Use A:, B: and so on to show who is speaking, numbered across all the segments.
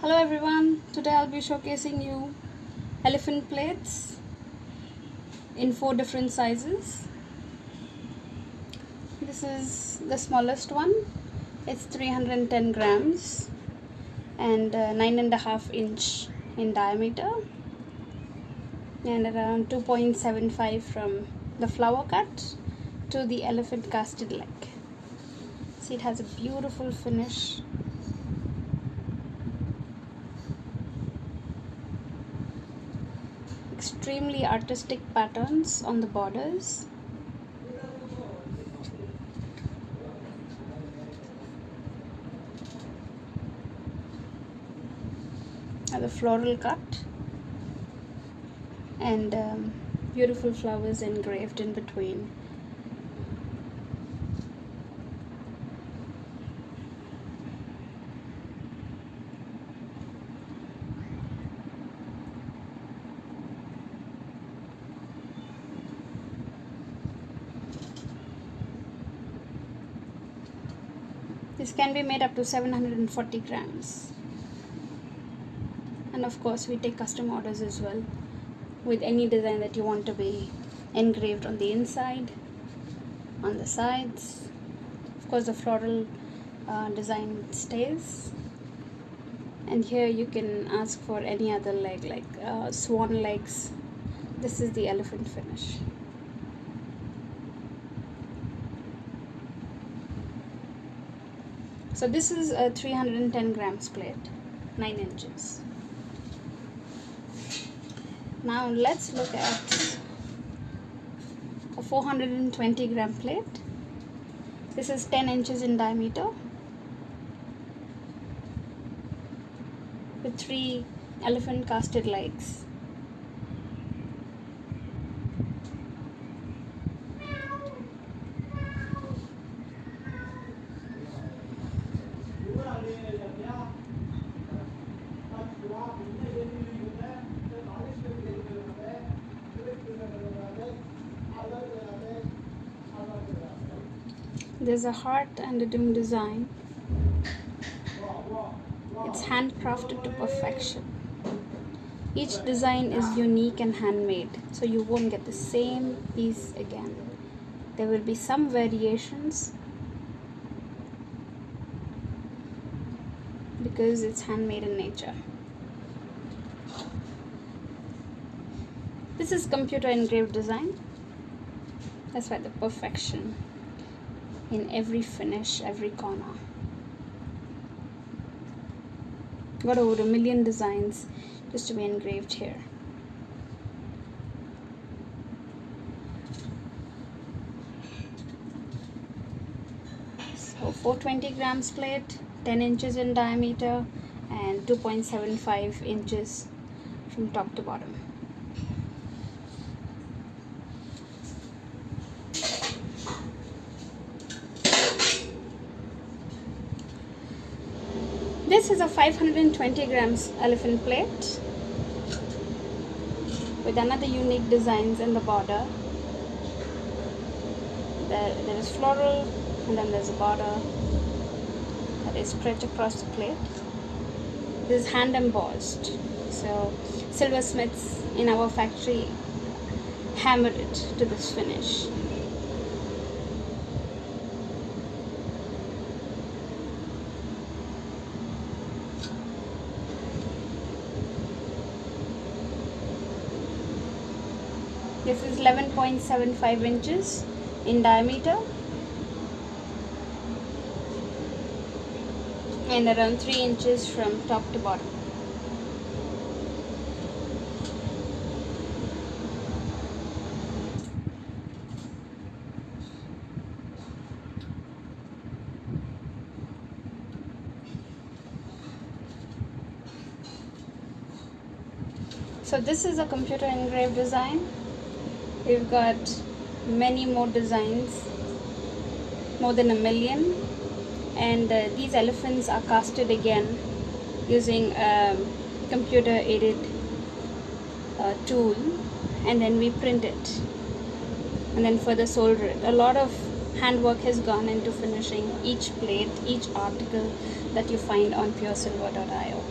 A: Hello everyone, today I'll be showcasing you elephant plates in 4 different sizes. This is the smallest one. It's 310 grams and 9.5 inch in diameter and around 2.75 from the flower cut to the elephant casted leg. See, it has a beautiful finish. Extremely artistic patterns on the borders. The floral cut and beautiful flowers engraved in between. This can be made up to 740 grams. And of course we take custom orders as well with any design that you want to be engraved on the inside, on the sides. Of course the floral design stays, and here you can ask for any other leg like swan legs. This is the elephant finish. So this is a 310 grams plate, 9 inches. Now let's look at a 420 gram plate. This is 10 inches in diameter with 3 elephant casted legs. There's a heart and a dome design. It's handcrafted to perfection. Each design is unique and handmade, so you won't get the same piece again. There will be some variations because it's handmade in nature. This is computer engraved design. That's why the perfection in every finish, every corner. Got over 1 million designs just to be engraved here. So 420 grams plate, 10 inches in diameter and 2.75 inches from top to bottom. This is a 520 grams elephant plate with another unique designs in the border. There is floral and then there's a border that is stretched across the plate. This is hand embossed, so silversmiths in our factory hammered it to this finish. This is 11.75 inches in diameter and around 3 inches from top to bottom. So this is a computer engraved design. We've got many more designs, more than 1 million, and these elephants are casted again using a computer aided tool, and then we print it and then further solder it. A lot of handwork has gone into finishing each plate, each article that you find on PureSilver.io.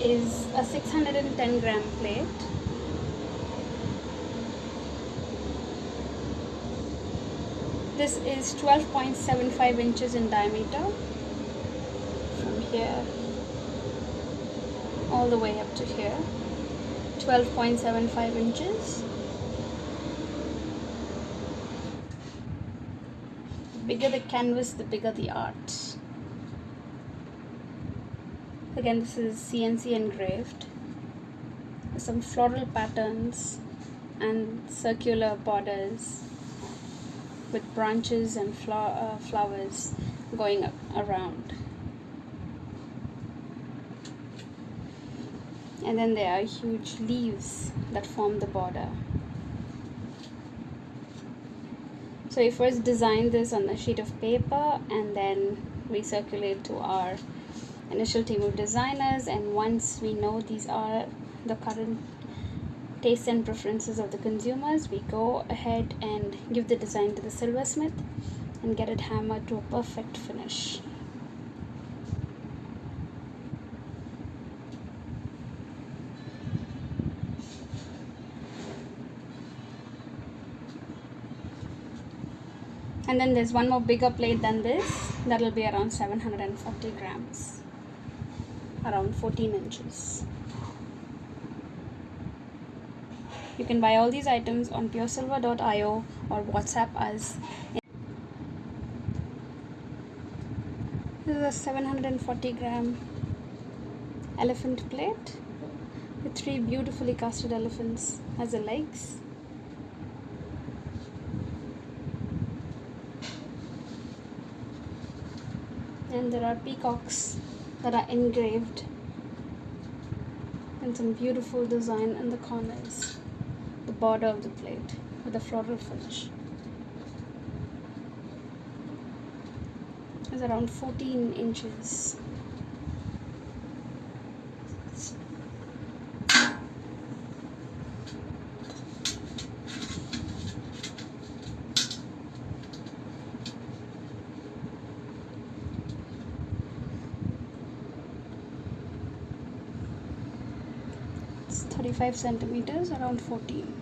A: is a 610 gram plate. This is 12.75 inches in diameter from here all the way up to here. 12.75 inches. The bigger the canvas, the bigger the art. Again, this is CNC engraved. There's some floral patterns and circular borders with branches and flowers going around. And then there are huge leaves that form the border. So we first design this on a sheet of paper, and then we circulate to our initial team of designers, and once we know these are the current tastes and preferences of the consumers, we go ahead and give the design to the silversmith and get it hammered to a perfect finish. And then there's one more bigger plate than this, that will be around 740 grams, around 14 inches. You can buy all these items on PureSilver.io or WhatsApp us. This is a 740 gram elephant plate with 3 beautifully casted elephants as the legs. And there are peacocks that are engraved and some beautiful design in the corners, the border of the plate with a floral finish. It's around 14 inches. It's 35 centimeters, around 14.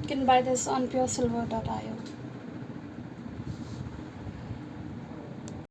A: You can buy this on PureSilver.io.